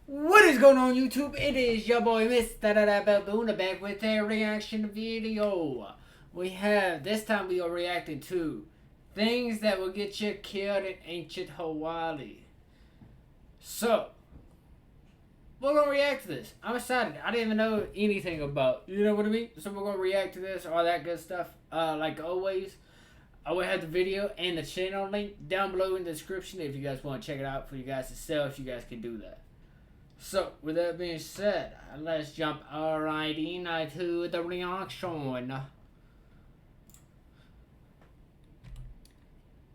What is going on, YouTube? It is your boy MrBaboon back with a reaction video. This time we are reacting to things that will get you killed in ancient Hawaii. So, we're going to react to this. I'm excited. I didn't even know anything about, you know what I mean? So we're going to react to this, all that good stuff. Like always, I will have the video and the channel link down below in the description if you guys want to check it out for you guys to sell, if you guys can do that. So, with that being said, let's jump right into the reaction.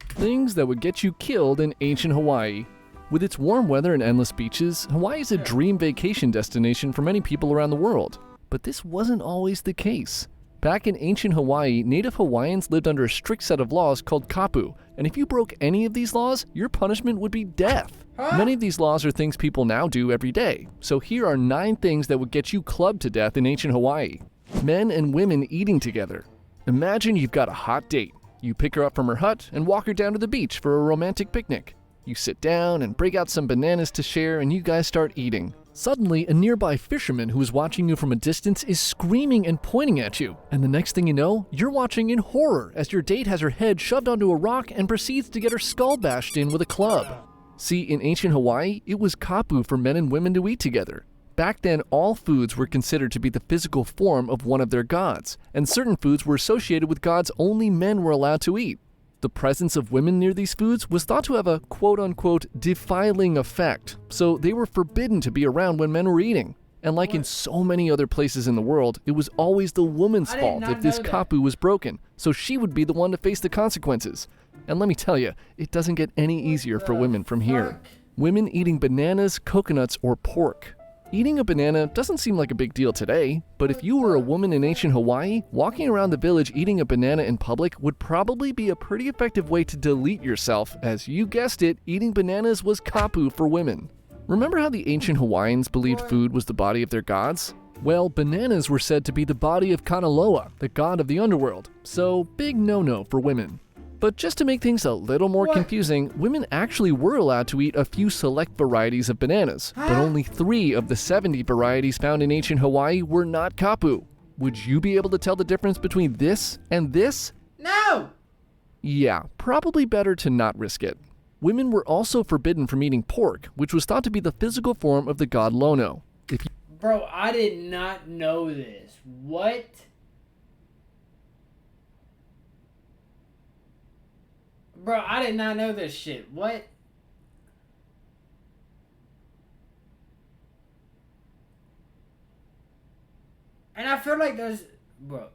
Things that would get you killed in ancient Hawaii. With its warm weather and endless beaches, Hawaii is a dream vacation destination for many people around the world. But this wasn't always the case. Back in ancient Hawaii, native Hawaiians lived under a strict set of laws called kapu, and if you broke any of these laws, your punishment would be death. Many of these laws are things people now do every day, so here are 9 things that would get you clubbed to death in ancient Hawaii. Men and women eating together. Imagine you've got a hot date. You pick her up from her hut and walk her down to the beach for a romantic picnic. You sit down and break out some bananas to share, and you guys start eating. Suddenly, a nearby fisherman who is watching you from a distance is screaming and pointing at you, and the next thing you know, you're watching in horror as your date has her head shoved onto a rock and proceeds to get her skull bashed in with a club. See, in ancient Hawaii, it was kapu for men and women to eat together. Back then, all foods were considered to be the physical form of one of their gods, and certain foods were associated with gods only men were allowed to eat. The presence of women near these foods was thought to have a quote-unquote defiling effect, so they were forbidden to be around when men were eating. And like in so many other places in the world, it was always the woman's fault if this kapu was broken, so she would be the one to face the consequences. And let me tell you, it doesn't get any easier for women from here. Women eating bananas, coconuts, or pork. Eating a banana doesn't seem like a big deal today, but if you were a woman in ancient Hawaii, walking around the village eating a banana in public would probably be a pretty effective way to delete yourself, as you guessed it, eating bananas was kapu for women. Remember how the ancient Hawaiians believed food was the body of their gods? Well, bananas were said to be the body of Kanaloa, the god of the underworld, so big no-no for women. But just to make things a little more confusing, women actually were allowed to eat a few select varieties of bananas, but only 3 of the 70 varieties found in ancient Hawaii were not kapu. Would you be able to tell the difference between this and this? No! Yeah, probably better to not risk it. Women were also forbidden from eating pork, which was thought to be the physical form of the god Lono. Bro, I did not know this. What? Bro, I did not know this shit. What? And I feel like there's... Bro,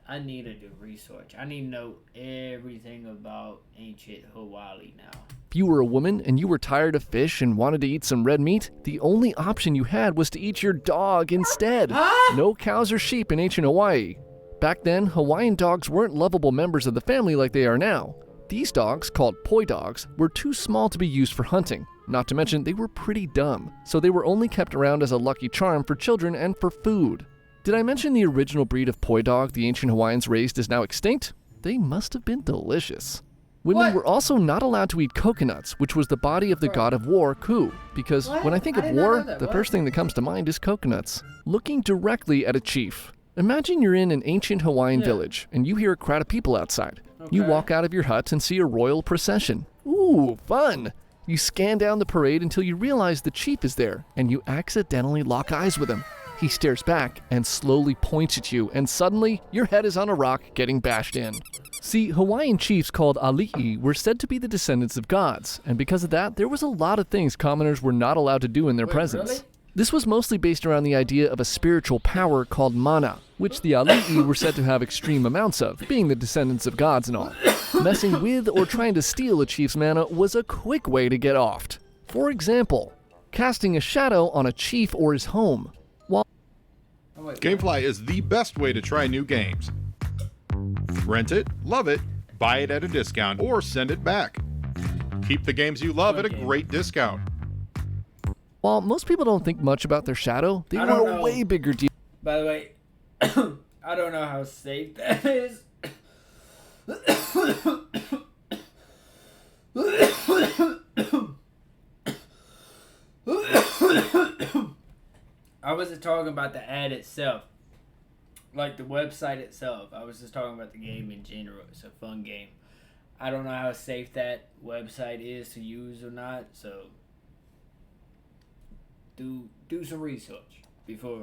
I need to do research. I need to know everything about ancient Hawaii now. If you were a woman and you were tired of fish and wanted to eat some red meat, the only option you had was to eat your dog instead. No cows or sheep in ancient Hawaii. Back then, Hawaiian dogs weren't lovable members of the family like they are now. These dogs, called poi dogs, were too small to be used for hunting. Not to mention, they were pretty dumb, so they were only kept around as a lucky charm for children and for food. Did I mention the original breed of poi dog the ancient Hawaiians raised is now extinct? They must have been delicious. Women were also not allowed to eat coconuts, which was the body of the god of war, Ku, because when I think of war, the first thing that comes to mind is coconuts. Looking directly at a chief. Imagine you're in an ancient Hawaiian village, and you hear a crowd of people outside. You walk out of your hut and see a royal procession. Ooh, fun! You scan down the parade until you realize the chief is there, and you accidentally lock eyes with him. He stares back and slowly points at you, and suddenly, your head is on a rock getting bashed in. See, Hawaiian chiefs called ali'i were said to be the descendants of gods, and because of that, there was a lot of things commoners were not allowed to do in their presence. Really? This was mostly based around the idea of a spiritual power called mana, which the ali'i were said to have extreme amounts of, being the descendants of gods and all. Messing with or trying to steal a chief's mana was a quick way to get offed. For example, casting a shadow on a chief or his home. Gamefly is the best way to try new games. Rent it, love it, buy it at a discount, or send it back. Keep the games you love at a great discount. While most people don't think much about their shadow, they were a way bigger deal. By the way, I don't know how safe that is. I wasn't talking about the ad itself. Like the website itself. I was just talking about the game in general. It's a fun game. I don't know how safe that website is to use or not, so do some research before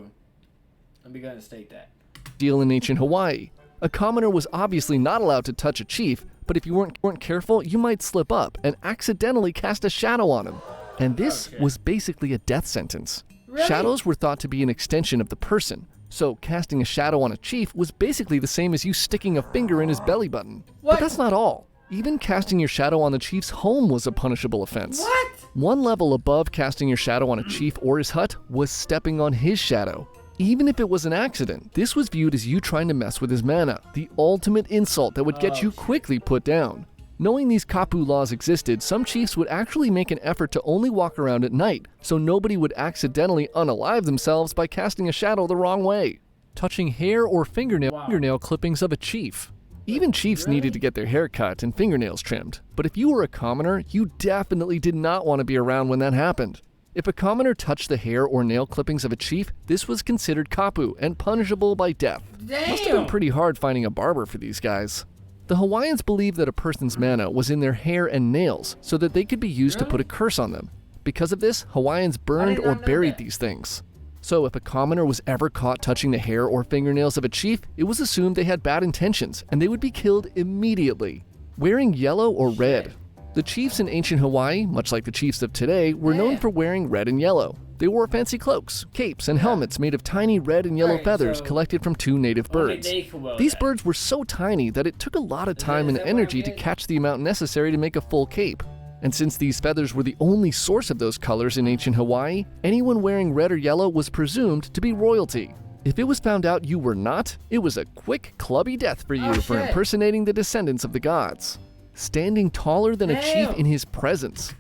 I'm going to state that. Deal in ancient Hawaii. A commoner was obviously not allowed to touch a chief, but if you weren't careful, you might slip up and accidentally cast a shadow on him. And this was basically a death sentence. Really? Shadows were thought to be an extension of the person, so casting a shadow on a chief was basically the same as you sticking a finger in his belly button. What? But that's not all. Even casting your shadow on the chief's home was a punishable offense. What? One level above casting your shadow on a chief or his hut was stepping on his shadow. Even if it was an accident, this was viewed as you trying to mess with his mana, the ultimate insult that would get you quickly put down. Knowing these kapu laws existed, some chiefs would actually make an effort to only walk around at night, so nobody would accidentally unalive themselves by casting a shadow the wrong way. Touching hair or fingernail clippings of a chief. Even chiefs needed to get their hair cut and fingernails trimmed, but if you were a commoner, you definitely did not want to be around when that happened. If a commoner touched the hair or nail clippings of a chief, this was considered kapu and punishable by death. Damn. Must have been pretty hard finding a barber for these guys. The Hawaiians believed that a person's mana was in their hair and nails so that they could be used to put a curse on them. Because of this, Hawaiians burned or buried these things. So if a commoner was ever caught touching the hair or fingernails of a chief, it was assumed they had bad intentions and they would be killed immediately. Wearing yellow or red. The chiefs in ancient Hawaii, much like the chiefs of today, were known for wearing red and yellow. They wore fancy cloaks, capes, and helmets made of tiny red and yellow feathers collected from 2 native birds. These birds were so tiny that it took a lot of time and energy to catch the amount necessary to make a full cape. And since these feathers were the only source of those colors in ancient Hawaii, anyone wearing red or yellow was presumed to be royalty. If it was found out you were not, it was a quick, clubby death for you for impersonating the descendants of the gods. Standing taller than a chief in his presence.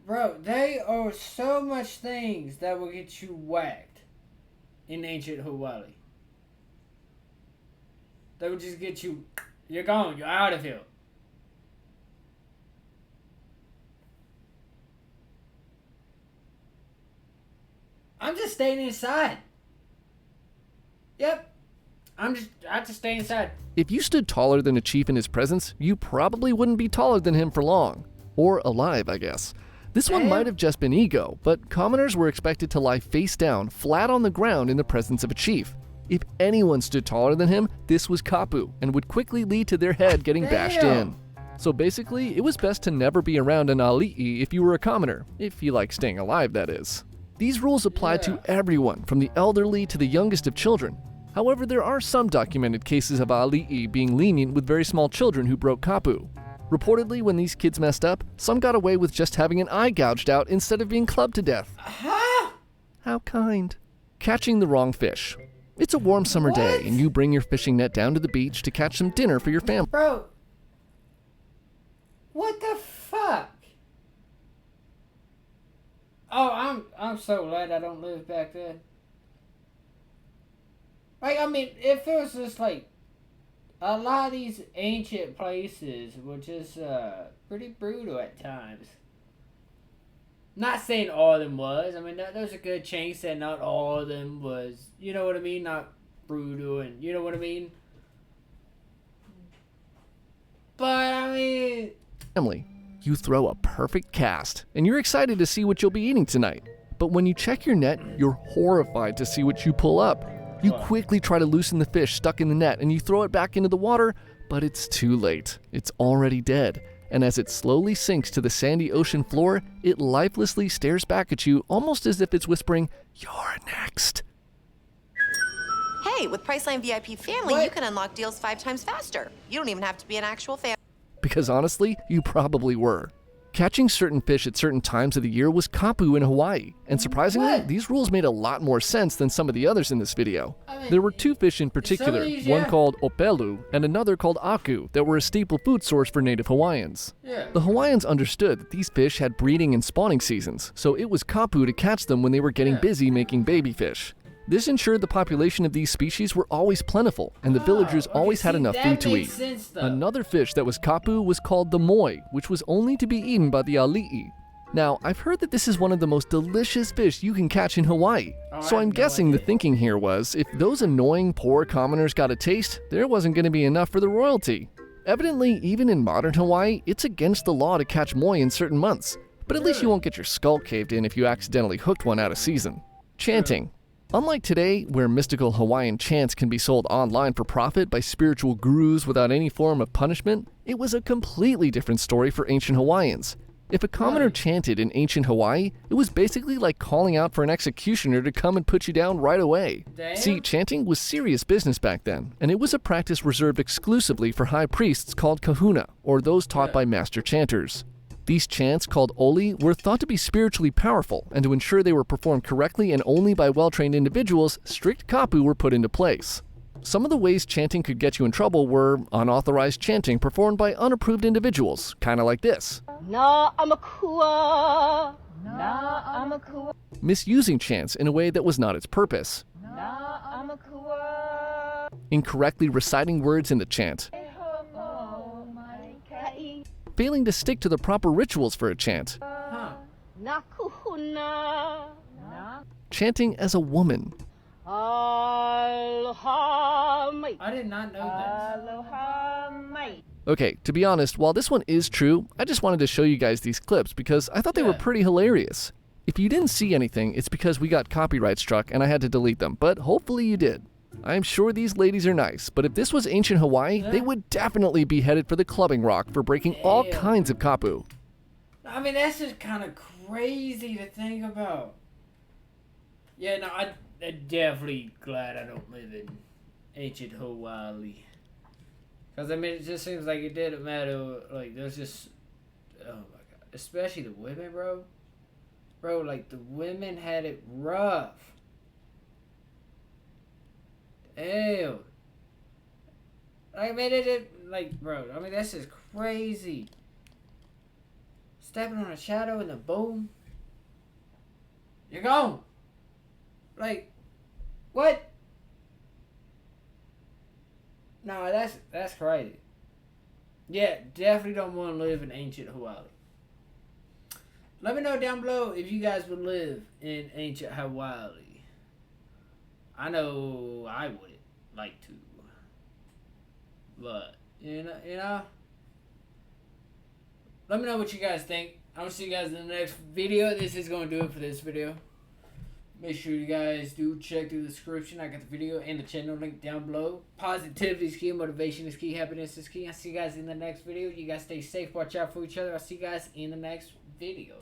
Bro, there are so much things that will get you whacked in ancient Hawaii. They would just get you, you're gone, you're out of here. I'm just staying inside. Yep. I just stay inside. If you stood taller than a chief in his presence, you probably wouldn't be taller than him for long. Or alive, I guess. This one might have just been ego, but commoners were expected to lie face down, flat on the ground in the presence of a chief. If anyone stood taller than him, this was kapu, and would quickly lead to their head getting bashed in. So basically, it was best to never be around an ali'i if you were a commoner, if you like staying alive, that is. These rules applied to everyone, from the elderly to the youngest of children. However, there are some documented cases of ali'i being lenient with very small children who broke kapu. Reportedly, when these kids messed up, some got away with just having an eye gouged out instead of being clubbed to death. How kind. Catching the wrong fish. It's a warm summer day, and you bring your fishing net down to the beach to catch some dinner for your family. Bro, what the fuck? Oh, I'm so glad I don't live back there. Like, I mean, it feels just like a lot of these ancient places were just pretty brutal at times. Not saying all of them was. I mean, there's a good chance that not all of them was, you know what I mean? Not brutal and, you know what I mean? But, I mean... Family. You throw a perfect cast, and you're excited to see what you'll be eating tonight. But when you check your net, you're horrified to see what you pull up. You quickly try to loosen the fish stuck in the net, and you throw it back into the water, but it's too late. It's already dead. And as it slowly sinks to the sandy ocean floor, it lifelessly stares back at you, almost as if it's whispering, "You're next." Hey, with Priceline VIP Family, you can unlock deals 5 times faster. You don't even have to be an actual fan. Because honestly, you probably were. Catching certain fish at certain times of the year was kapu in Hawaii, and surprisingly, these rules made a lot more sense than some of the others in this video. There were 2 fish in particular, one called opelu and another called aku, that were a staple food source for native Hawaiians. The Hawaiians understood that these fish had breeding and spawning seasons, so it was kapu to catch them when they were getting busy making baby fish. This ensured the population of these species were always plentiful, and the villagers always had enough food to eat. Another fish that was kapu was called the moi, which was only to be eaten by the ali'i. Now, I've heard that this is one of the most delicious fish you can catch in Hawaii. So I'm guessing the thinking here was, if those annoying poor commoners got a taste, there wasn't going to be enough for the royalty. Evidently, even in modern Hawaii, it's against the law to catch moi in certain months. But at least you won't get your skull caved in if you accidentally hooked one out of season. Chanting. Unlike today, where mystical Hawaiian chants can be sold online for profit by spiritual gurus without any form of punishment, it was a completely different story for ancient Hawaiians. If a commoner chanted in ancient Hawaii, it was basically like calling out for an executioner to come and put you down right away. Damn. See, chanting was serious business back then, and it was a practice reserved exclusively for high priests called kahuna, or those taught by master chanters. These chants, called oli, were thought to be spiritually powerful, and to ensure they were performed correctly and only by well-trained individuals, strict kapu were put into place. Some of the ways chanting could get you in trouble were unauthorized chanting performed by unapproved individuals, kind of like this. Na amakua. Na amakua. Misusing chants in a way that was not its purpose. Na amakua. Incorrectly reciting words in the chant. Oh my kai. Failing to stick to the proper rituals for a chant. Na kuhuna. Na. Chanting as a woman. Aloha mai. I did not know that. Aloha mai. Okay, to be honest, while this one is true, I just wanted to show you guys these clips because I thought they were pretty hilarious. If you didn't see anything, it's because we got copyright struck and I had to delete them, but hopefully you did. I'm sure these ladies are nice, but if this was ancient Hawaii, they would definitely be headed for the clubbing rock for breaking all kinds of kapu. I mean, that's just kind of crazy to think about. Yeah, no, I'm definitely glad I don't live in ancient Hawaii. Because, I mean, it just seems like it didn't matter. Like, there's just... Oh, my God. Especially the women, bro. Bro, like, the women had it rough. Damn. Like, man, like, bro, I mean, that's just crazy. Stepping on a shadow and then boom. You're gone. Like, what? No, that's crazy. Yeah, definitely don't want to live in ancient Hawaii. Let me know down below if you guys would live in ancient Hawaii. I know I would like to. But, you know. Let me know what you guys think. I'm going to see you guys in the next video. This is going to do it for this video. Make sure you guys do check the description. I got the video and the channel link down below. Positivity is key. Motivation is key. Happiness is key. I'll see you guys in the next video. You guys stay safe. Watch out for each other. I'll see you guys in the next video.